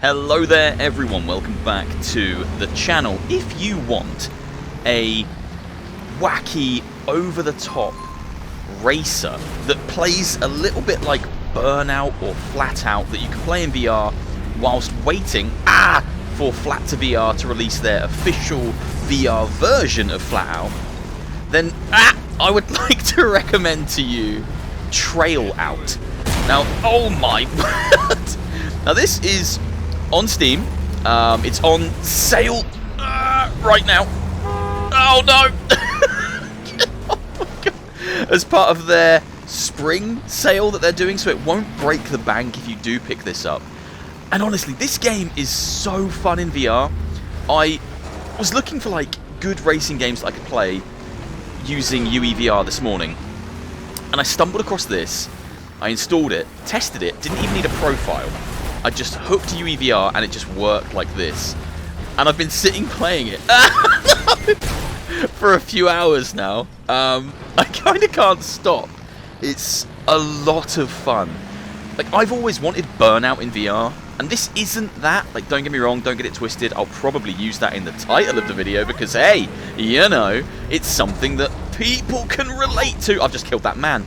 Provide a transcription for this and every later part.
Hello there everyone, welcome back to the channel. If you want a wacky, over-the-top racer that plays a little bit like Burnout or Flatout that you can play in VR whilst waiting for Flatout to release their official VR version of Flatout, then I would like to recommend to you Flatout. Now, oh my word! Now this is on Steam. It's on sale right now. Oh no! Oh my God. As part of their spring sale that they're doing, so it won't break the bank if you do pick this up. And honestly, this game is so fun in VR. I was looking for like good racing games that I could play using UEVR this morning, and I stumbled across this. I installed it, tested it, didn't even need a profile. I just hooked UEVR and it just worked like this. And I've been sitting playing it for a few hours now. I kind of can't stop. It's a lot of fun. Like, I've always wanted Burnout in VR, and this isn't that. Like, don't get me wrong, don't get it twisted. I'll probably use that in the title of the video because, hey, you know, it's something that people can relate to. I've just killed that man.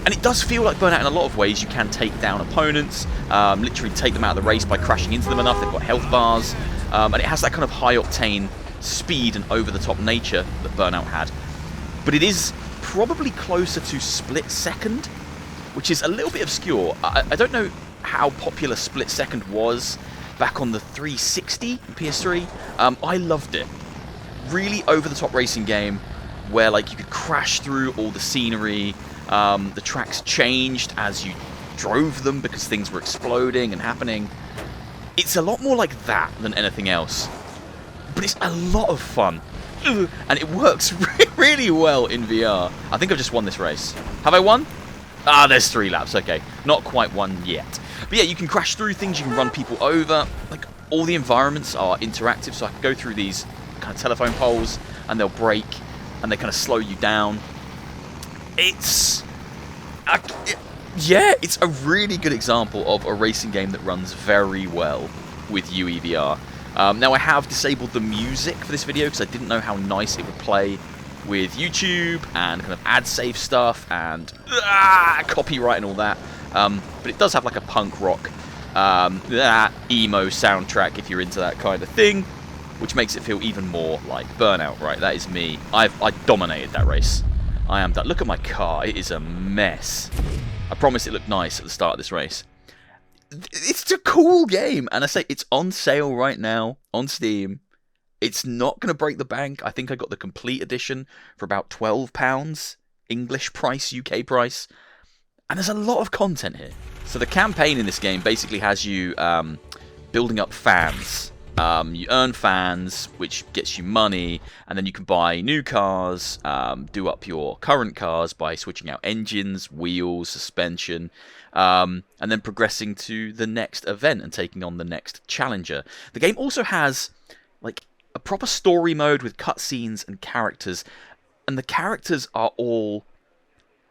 And it does feel like Burnout in a lot of ways. You can take down opponents, literally take them out of the race by crashing into them enough. They've got health bars, and it has that kind of high-octane speed and over-the-top nature that Burnout had. But it is probably closer to Split Second, which is a little bit obscure. I don't know how popular Split Second was back on the 360 and PS3. I loved it. Really over-the-top racing game where like you could crash through all the scenery. The tracks changed as you drove them because things were exploding and happening. It's a lot more like that than anything else. But it's a lot of fun. And it works really well in VR. I think I've just won this race. Have I won? There's 3 laps. Okay. Not quite won yet. But yeah, you can crash through things. You can run people over. Like, all the environments are interactive. So I can go through these kind of telephone poles and they'll break and they kind of slow you down. It's a really good example of a racing game that runs very well with UEVR. Now, I have disabled the music for this video because I didn't know how nice it would play with YouTube and kind of ad-safe stuff and copyright and all that. But it does have like a punk rock emo soundtrack if you're into that kind of thing, which makes it feel even more like Burnout. Right, that is me. I dominated that race. I am done. Look at my car. It is a mess. I promise it looked nice at the start of this race. It's a cool game. And I say it's on sale right now on Steam. It's not going to break the bank. I think I got the complete edition for about £12. English price, UK price. And there's a lot of content here. So the campaign in this game basically has you building up fans. You earn fans, which gets you money, and then you can buy new cars, do up your current cars by switching out engines, wheels, suspension, and then progressing to the next event and taking on the next challenger. The game also has like a proper story mode with cutscenes and characters, and the characters are all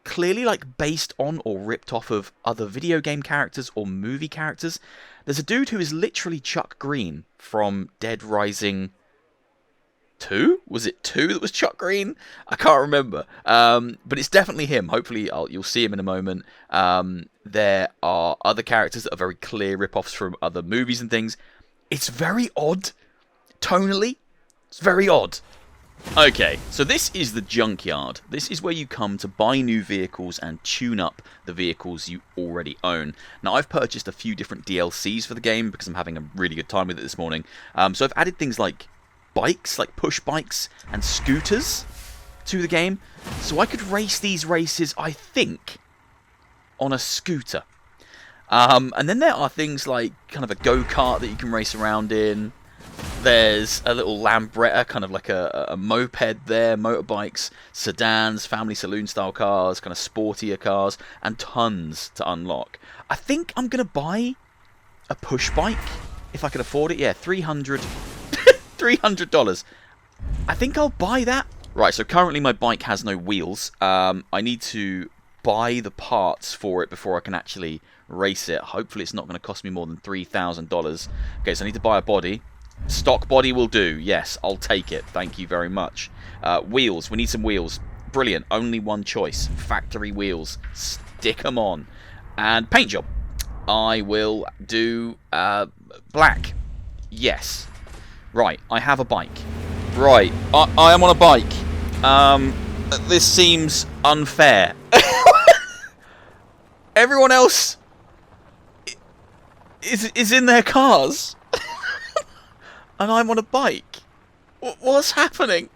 clearly like based on or ripped off of other video game characters or movie characters. There's a dude who is literally Chuck Green from Dead Rising 2? Was it 2 that was Chuck Green? I can't remember. But it's definitely him. Hopefully you'll see him in a moment. There are other characters that are very clear rip-offs from other movies and things. It's very odd. Tonally, it's very odd. Okay, so this is the Junkyard. This is where you come to buy new vehicles and tune up the vehicles you already own. Now, I've purchased a few different DLCs for the game because I'm having a really good time with it this morning. So I've added things like bikes, like push bikes and scooters to the game. So I could race these races, I think, on a scooter. And then there are things like kind of a go-kart that you can race around in. There's a little Lambretta, kind of like a moped there, motorbikes, sedans, family saloon-style cars, kind of sportier cars, and tons to unlock. I think I'm going to buy a push bike, if I can afford it. Yeah, $300. I think I'll buy that. Right, so currently my bike has no wheels. I need to buy the parts for it before I can actually race it. Hopefully it's not going to cost me more than $3,000. Okay, so I need to buy a body. Stock body will do. Yes, I'll take it. Thank you very much. Wheels. We need some wheels. Brilliant. Only one choice. Factory wheels. Stick them on. And paint job. I will do black. Yes. Right, I have a bike. Right, I am on a bike. This seems unfair. Everyone else is in their cars. And I'm on a bike. What's happening?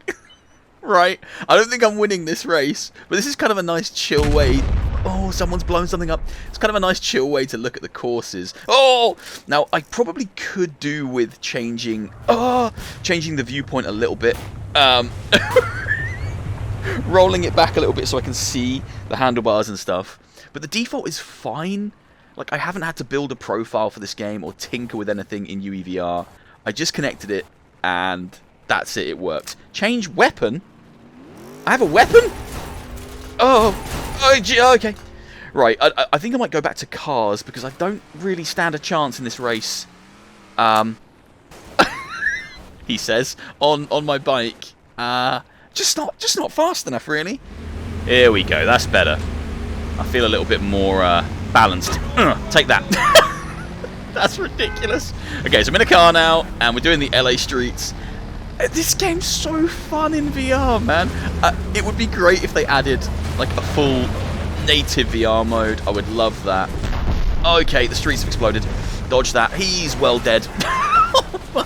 Right, I don't think I'm winning this race, but this is kind of a nice chill way. Oh, someone's blown something up. It's kind of a nice chill way to look at the courses. Oh, now I probably could do with changing the viewpoint a little bit. Rolling it back a little bit so I can see the handlebars and stuff. But the default is fine. Like, I haven't had to build a profile for this game or tinker with anything in UEVR. I just connected it and that's it, it worked. Change weapon? I have a weapon? Okay. Right, I think I might go back to cars because I don't really stand a chance in this race. He says on my bike. Just not fast enough, really. Here we go. That's better. I feel a little bit more balanced. Take that. That's ridiculous. Okay, so I'm in a car now, and we're doing the LA streets. This game's so fun in VR, man. It would be great if they added like a full native VR mode. I would love that. Okay, the streets have exploded. Dodge that. He's well dead. Oh my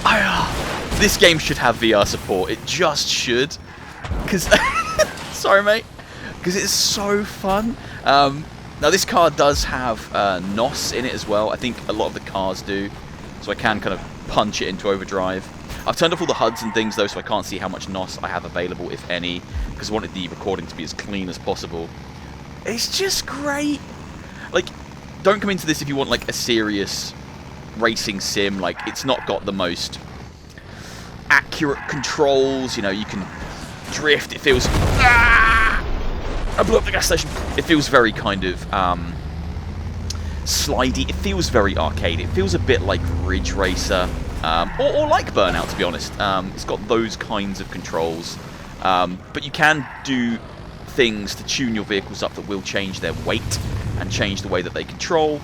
god. This game should have VR support. It just should. Because sorry, mate. Because it's so fun. Now this car does have NOS in it as well. I think a lot of the cars do. So I can kind of punch it into overdrive. I've turned off all the HUDs and things though, so I can't see how much NOS I have available, if any, because I wanted the recording to be as clean as possible. It's just great. Like, don't come into this if you want like a serious racing sim. Like, it's not got the most accurate controls. You know, you can drift. It feels... I blew up the gas station. It feels very kind of slidey. It feels very arcade. It feels a bit like Ridge Racer, or like Burnout, to be honest. It's got those kinds of controls, but you can do things to tune your vehicles up that will change their weight and change the way that they control,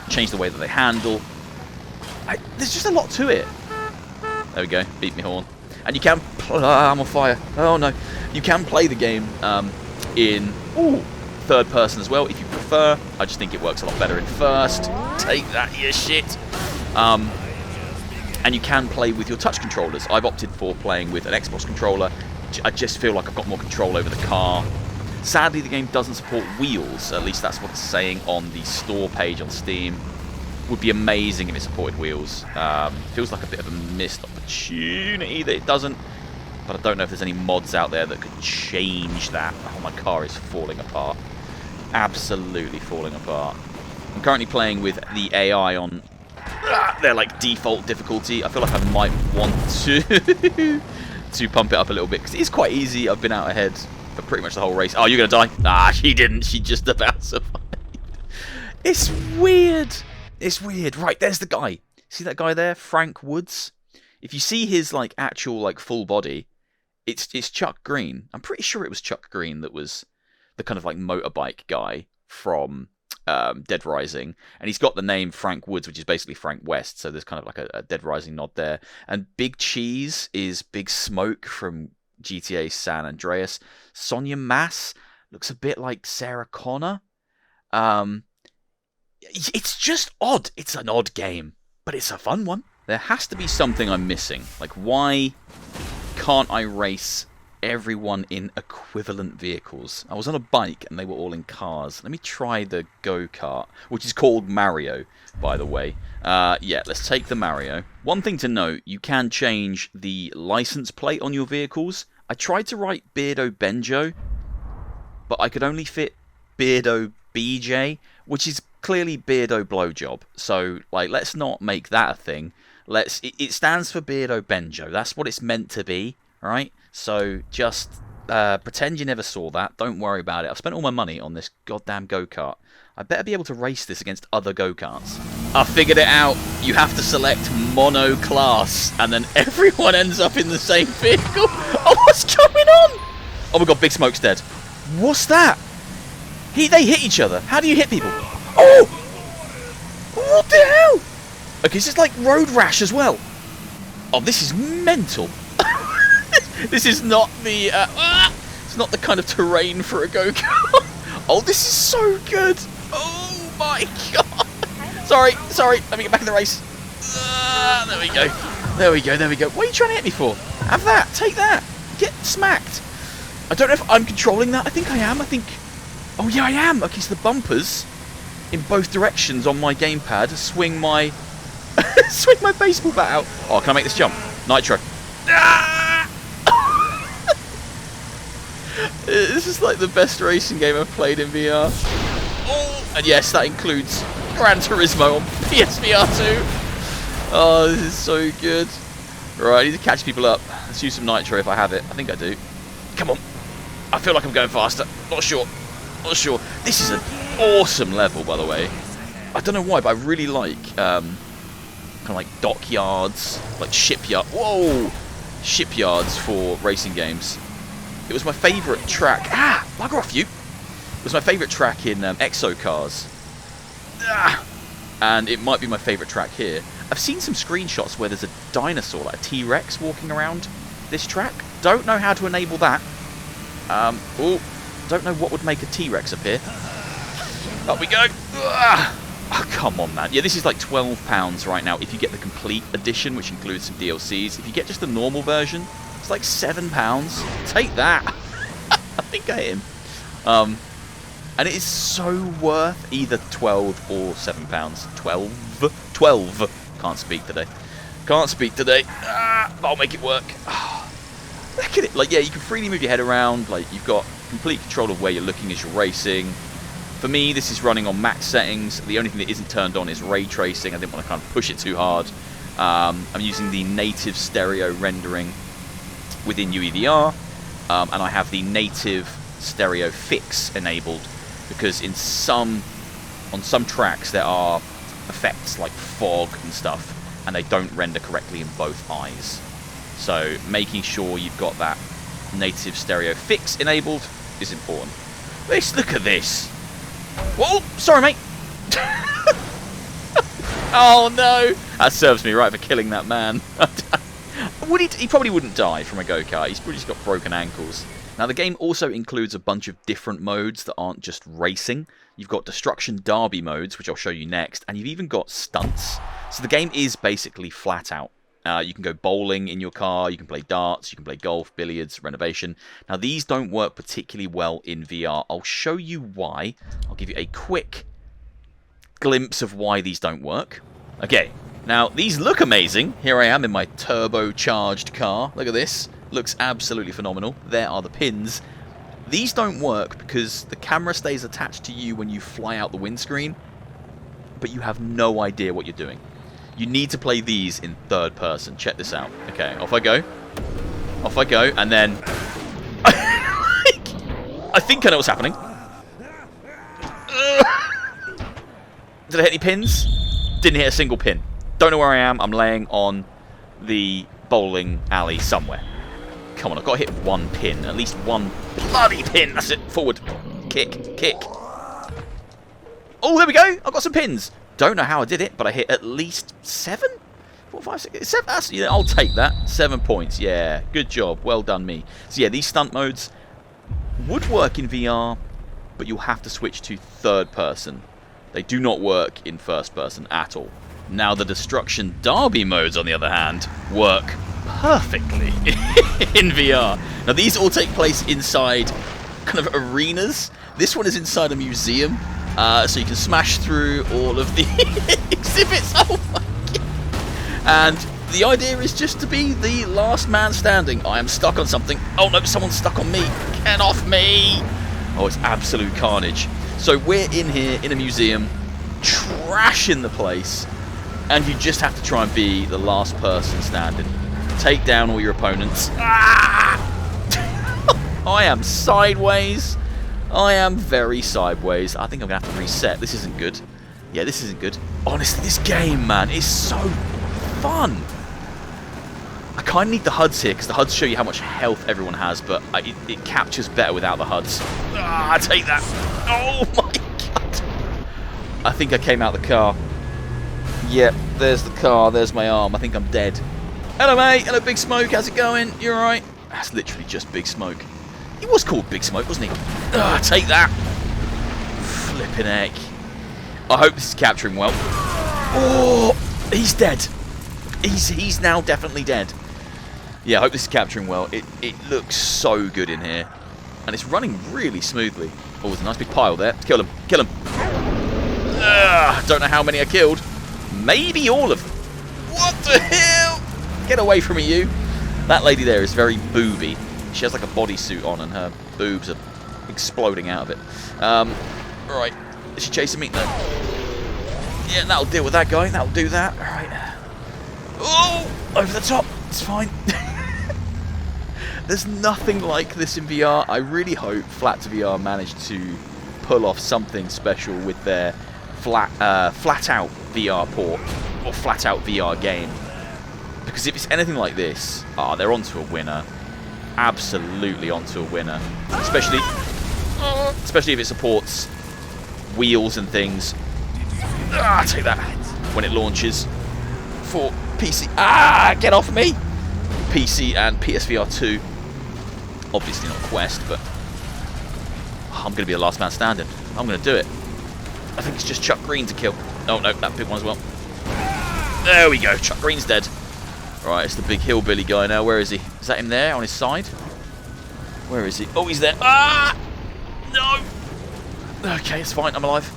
change the way that they handle. There's just a lot to it. There we go. Beat me horn. And you can... I'm on fire. Oh no. You can play the game in third person as well if you prefer. I just think it works a lot better in first. Take that, you shit. And you can play with your touch controllers. I've opted for playing with an Xbox controller. I just feel like I've got more control over the car. Sadly, the game doesn't support wheels. At least that's what it's saying on the store page on Steam. Would be amazing if it supported wheels. Feels like a bit of a missed opportunity that it doesn't. But I don't know if there's any mods out there that could change that. Oh, my car is falling apart. Absolutely falling apart. I'm currently playing with the AI on their like default difficulty. I feel like I might want to to pump it up a little bit because it is quite easy. I've been out ahead for pretty much the whole race. Oh, you're gonna die? Ah, she didn't. She just about survived. It's weird. It's weird. Right, there's the guy. See that guy there, Frank Woods? If you see his like actual like full body, it's Chuck Green. I'm pretty sure it was Chuck Green that was the kind of like motorbike guy from Dead Rising, and he's got the name Frank Woods, which is basically Frank West. So there's kind of like a Dead Rising nod there. And Big Cheese is Big Smoke from GTA San Andreas. Sonia Mass looks a bit like Sarah Connor. It's just odd. It's an odd game, but it's a fun one. There has to be something I'm missing. Like, why can't I race everyone in equivalent vehicles? I was on a bike and they were all in cars. Let me try the Go-kart, which is called Mario, by the way. Yeah, let's take the Mario. One thing to note, you can change the license plate on your vehicles. I tried to write Beardo Benjo, but I could only fit Beardo BJ, which is clearly Beardo Blowjob. So, like, let's not make that a thing. It stands for Beardo Benjo. That's what it's meant to be, right? So just Pretend you never saw that. Don't worry about it. I've spent all my money on this goddamn go-kart. I better be able to race this against other go-karts. I figured it out. You have to select mono class, and then everyone ends up in the same vehicle. Oh, what's going on? Oh my god, Big Smoke's dead. What's that? They hit each other. How do you hit people? Oh! What the hell? Okay, this is like road rash as well. Oh, this is mental. This is not the it's not the kind of terrain for a go-kart. Oh, this is so good. Oh my god. Sorry. Let me get back in the race. There we go. What are you trying to hit me for? Have that. Take that. Get smacked. I don't know if I'm controlling that. I think I am. Oh yeah, I am. Okay, so the bumpers in both directions on my gamepad swing my baseball bat out. Oh, can I make this jump? Nitro. This is like the best racing game I've played in VR. Oh, and yes, that includes Gran Turismo on PSVR 2. Oh, this is so good. Right, I need to catch people up. Let's use some nitro if I have it. I think I do. Come on. I feel like I'm going faster. Not sure. This is an awesome level, by the way. I don't know why, but I really like kind of like dockyards, like shipyard. Whoa! Shipyards for racing games. It was my favourite track. Bugger off you! It was my favourite track in Exo Cars. And it might be my favourite track here. I've seen some screenshots where there's a dinosaur, like a T-Rex, walking around this track. Don't know how to enable that. Don't know what would make a T-Rex appear. Up we go. Oh, come on, man. Yeah, this is like £12 right now if you get the complete edition, which includes some DLCs. If you get just the normal version, it's like £7. Take that. I think I hit him. And it is so worth either 12 or £7. 12. Can't speak today. I'll make it work. Look at it. Like, yeah, you can freely move your head around. Like, you've got complete control of where you're looking as you're racing. For me, this is running on max settings. The only thing that isn't turned on is ray tracing. I didn't want to kind of push it too hard. I'm using the native stereo rendering within UEVR, and I have the native stereo fix enabled because on some tracks there are effects like fog and stuff, and they don't render correctly in both eyes. So making sure you've got that native stereo fix enabled is important. Look at this. Whoa, sorry, mate. Oh no, that serves me right for killing that man. He probably wouldn't die from a go-kart. He's probably just got broken ankles. Now, the game also includes a bunch of different modes that aren't just racing. You've got Destruction Derby modes, which I'll show you next, and you've even got stunts. So the game is basically flat out. You can go bowling in your car, you can play darts, you can play golf, billiards, renovation. Now, these don't work particularly well in VR. I'll show you why. I'll give you a quick glimpse of why these don't work. Okay, now, these look amazing. Here I am in my turbocharged car. Look at this. Looks absolutely phenomenal. There are the pins. These don't work because the camera stays attached to you when you fly out the windscreen, but you have no idea what you're doing. You need to play these in third person. Check this out. Okay, off I go. And then I think I know what's happening. Did I hit any pins? Didn't hit a single pin. Don't know where I am. I'm laying on the bowling alley somewhere. Come on, I've got to hit one pin. At least one bloody pin. That's it. Forward. Kick. Oh, there we go. I've got some pins. Don't know how I did it, but I hit at least 7? 4, 5, 6, 7. Yeah, I'll take that. 7 points. Yeah, good job. Well done, me. So yeah, these stunt modes would work in VR, but you'll have to switch to third person. They do not work in first person at all. Now, the Destruction Derby modes, on the other hand, work perfectly in VR. Now, these all take place inside kind of arenas. This one is inside a museum, so you can smash through all of the exhibits. Oh my god! And the idea is just to be the last man standing. I am stuck on something. Oh no, someone's stuck on me. Get off me! Oh, it's absolute carnage. So we're in here in a museum, trashing the place, and you just have to try and be the last person standing. Take down all your opponents. Ah! I am sideways. I am very sideways. I think I'm going to have to reset. This isn't good. Yeah, this isn't good. Honestly, this game, man, is so fun. I kind of need the HUDs here, because the HUDs show you how much health everyone has, but it captures better without the HUDs. Ah, take that. Oh, my God. I think I came out the car. Yep, there's the car. There's my arm. I think I'm dead. Hello, mate. Hello, Big Smoke. How's it going? You all right? That's literally just Big Smoke. He was called Big Smoke, wasn't he? Ah, take that. Flipping heck. I hope this is capturing well. Oh, he's dead. He's now definitely dead. Yeah, I hope this is capturing well. It looks so good in here. And it's running really smoothly. Oh, there's a nice big pile there. Kill him. Kill him. Don't know how many I killed. Maybe all of them. What the hell? Get away from me, you. That lady there is very booby. She has like a bodysuit on and her boobs are exploding out of it. Right. Is she chasing me? No. Yeah, that'll deal with that guy. That'll do that. Alright. Oh! Over the top. It's fine. There's nothing like this in VR. I really hope Flatout managed to pull off something special with their Flatout VR port. Or Flatout VR game. Because if it's anything like this, they're onto a winner. Absolutely onto a winner. Especially if it supports wheels and things. Take that. When it launches for PC. Get off me! PC and PSVR 2. Obviously not Quest, but I'm going to be the last man standing. I'm going to do it. I think it's just Chuck Green to kill. Oh, no, that big one as well. There we go. Chuck Green's dead. Right, it's the big hillbilly guy now. Where is he? Is that him there on his side? Where is he? Oh, he's there. No! Okay, it's fine. I'm alive.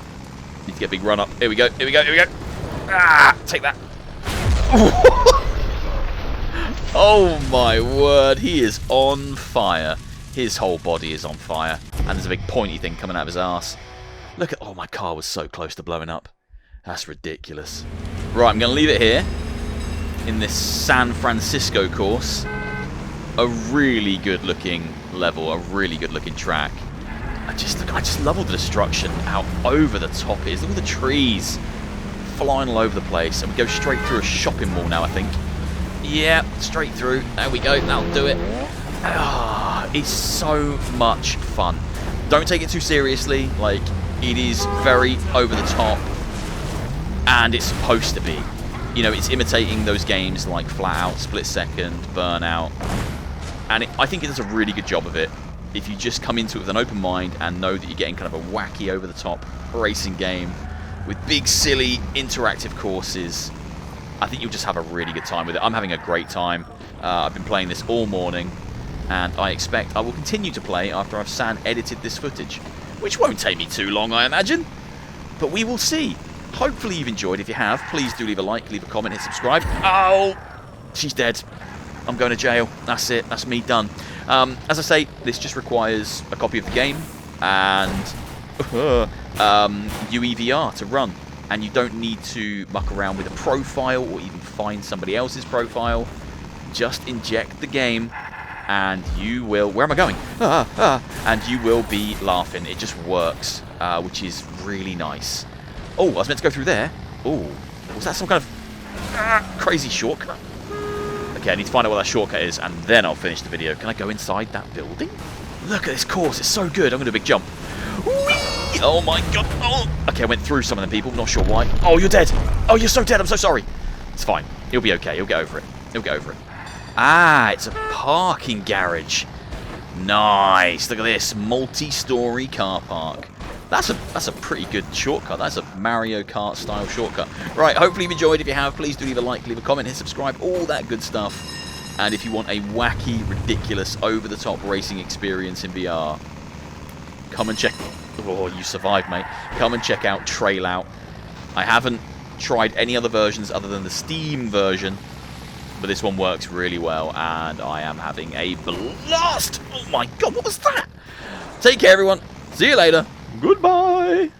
Need to get a big run up. Here we go. Here we go. Here we go. Take that. Oh, my word. He is on fire. His whole body is on fire. And there's a big pointy thing coming out of his ass. Look at... Oh, my car was so close to blowing up. That's ridiculous. Right, I'm going to leave it here. In this San Francisco course. A really good looking level, a really good looking track. I just love all the destruction out over the top it is. Look at the trees flying all over the place. And we go straight through a shopping mall now, I think. Yeah, straight through. There we go, that'll do it. It's so much fun. Don't take it too seriously. Like, it is very over the top. And it's supposed to be. You know, it's imitating those games like Flatout, Split Second, Burnout. And I think it does a really good job of it. If you just come into it with an open mind and know that you're getting kind of a wacky, over-the-top racing game with big, silly, interactive courses, I think you'll just have a really good time with it. I'm having a great time. I've been playing this all morning, and I expect I will continue to play after I've edited this footage, which won't take me too long, I imagine. But we will see. Hopefully you've enjoyed. If you have, please do leave a like, leave a comment, hit subscribe. Oh, she's dead. I'm going to jail. That's it. That's me done. As I say, this just requires a copy of the game and UEVR to run. And you don't need to muck around with a profile or even find somebody else's profile. Just inject the game and you will... Where am I going? And you will be laughing. It just works, which is really nice. Oh, I was meant to go through there. Oh, was that some kind of crazy shortcut? Okay, I need to find out what that shortcut is, and then I'll finish the video. Can I go inside that building? Look at this course. It's so good. I'm going to do a big jump. Whee! Oh, my God. Oh. Okay, I went through some of them people. Not sure why. Oh, you're dead. Oh, you're so dead. I'm so sorry. It's fine. He'll be okay. He'll get over it. He'll get over it. It's a parking garage. Nice. Look at this. Multi-story car park. That's a pretty good shortcut. That's a Mario Kart style shortcut. Right, hopefully you've enjoyed. If you have, please do leave a like, leave a comment, hit subscribe, all that good stuff. And if you want a wacky, ridiculous, over-the-top racing experience in VR, come and check... Oh, you survived, mate. Come and check out Flatout. I haven't tried any other versions other than the Steam version, but this one works really well, and I am having a blast. Oh my God, what was that? Take care, everyone. See you later. Goodbye.